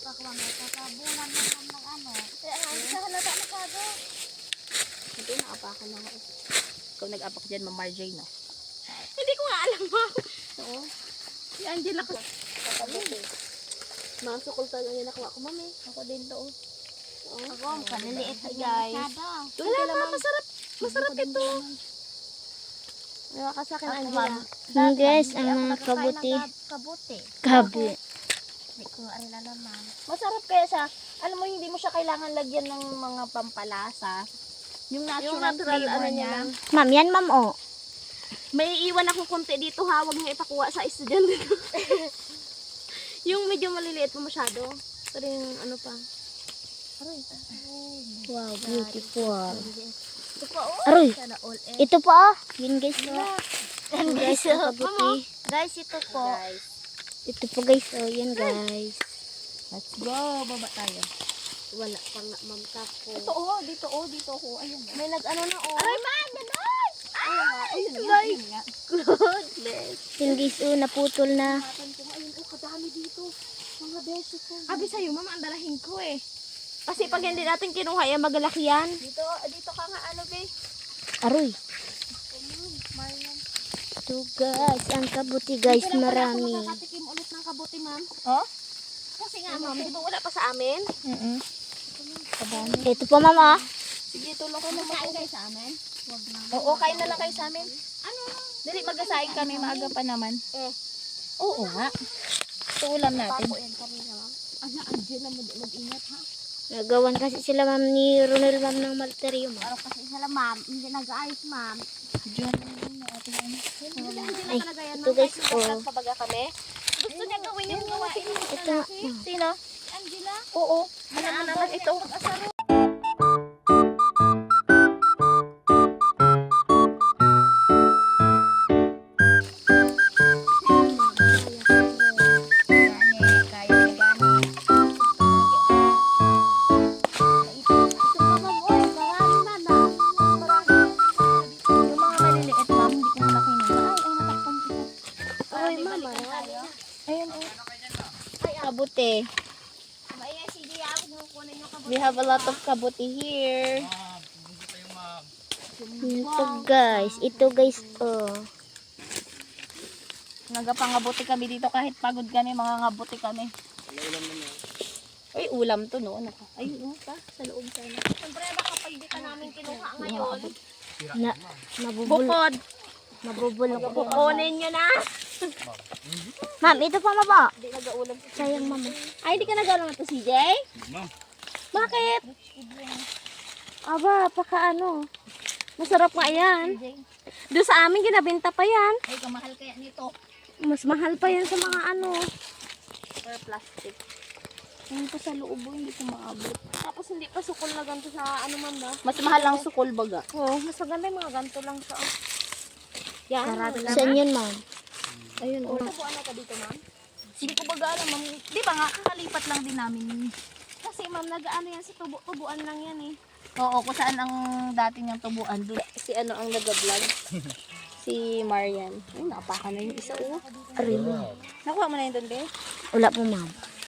Kakuha mo, kakabunan mo ng ano. Sa halata na kago. Hindi, naapakan na ako. Ikaw nag-apak dyan, Ma'am Marjorie, no? Hindi ko nga alam mo. Oo. Si Angela ko. Mga sukol talaga yung nakuha ko, mami. Ako din to. Oo. Ako, ang kaliliit na guys. Wala ma, masarap. Masarap ito. Nawa ka sa akin, Ako, Angela. ma'am. Yung guys, Hindi ang ako mga nakakain ng kabuti. Kabuti. Kabi. Hindi ko nga rin alam, ma'am. Masarap kaya siya. Alam mo, hindi mo siya kailangan lagyan ng mga pampalasa. Yung natural flavor ano niya niya. lang. Ma'am, yan ma'am oh. May iwan akong konti dito ha. Huwag mo ipakuha sa estudyante. Yung medyo maliliit mo masyado. Pero yung ano pa. Aray. Wow, beautiful. Ito pa oh. Aroy, Sana all eh. ito pa oh. Yun guys oh. Yan, Guys, ang kabuti. Guys, ito po. Guys. Ito po guys oh. Yan guys. Let's go. Baba tayo. Wala pa nga, ma'am, tako. Ito oh. Dito oh. Dito ako. Ayun. May nag-ano na, oh. Aray man. Ganon. Ayun nga. guys. Ayun nga. Goodness. Yun guys oh. Naputol na. Natin ko. Ayun oh. Kadami dito. Mga beso ko. Sabi sa'yo, mama, ang dalahin ko eh. Kasi pag hindi natin kinuha yan, magalaki yan. Dito ka nga ano, be. Aroy. Ito guys. Ang kabuti guys. Marami. Nakatikim ulit ng kabuti, ma'am. Oh? Kasi nga, ma'am, di ba wala pa sa amin? Ito po ma'am oh. Sige, tulong ka naman. Kain kayo sa amin? Huwag na. Oo, kain na lang kayo sa amin. Ano? Dali, mag-asahin kami, maaga pa naman. Oo nga. Ito ulam natin. Papo yan kanina, ma'am. Angela, mag-ingat ha. Nagawan kasi sila ma'am ni Ronel ma'am ng malterio ma'am. Pero kasi sila, ma'am, hindi nag-ayos, ma'am. Diyan na ating ano. Ay, ito guys oh. Pabaga kami. Gusto niya gawin yung gawain mo. Ito. Sino? Angela? Oo. Alam mo naman ito. Yung mga maliliit pa, hindi ko na kinuha. Ay, natakpan kita. Ayun, oh. Ay, kabuti. Maingay, sige, ako nung kunin yung kabuti. We have a lot of kabuti here. Ito guys. Ito guys oh. Nagapangabuti kami dito kahit pagod kami, mga ngabuti kami. Ay, ulam to no. Ayun, pa sa loob sana. Siyempre, baka pag di ka namin kinuha ngayon, Na, mabubul. Bukod. Mabubulok po. Kukunin nyo na. Ma'am, ito pa maba. Hindi nag-aulam. Sayang ma'am. Ay, hindi ka nag-aulam ito, CJ? Bakit? Aba, paka ano. Masarap nga yan. Doon sa amin, ginabinta pa yan. ay, kamahal kaya nito. Mas mahal pa yan sa mga ano. Or plastic. Ayun pa sa loob, hindi ko maabot. Tapos hindi pa sukol na ganito sa ano man ba? Mas mahal lang sukol baga. Oo, mas maganda yung mga ganito lang sa... Yan. Saan yun ma'am? Ayun, oh. Tabuan na ka dito, ma'am? Hindi ko baga alam, ma'am. Di ba nga, kakalipat lang din namin. Kasi, ma'am, nag-ano yan sa tubuan lang yan eh. Oo, kung saan ang dati niyang tubuan. Si ano ang nag-vlog? Si Marian. Ay, napakan na yung isa, oh. Aray mo. Nakuha mo na yun doon, be? Wala po ma'am.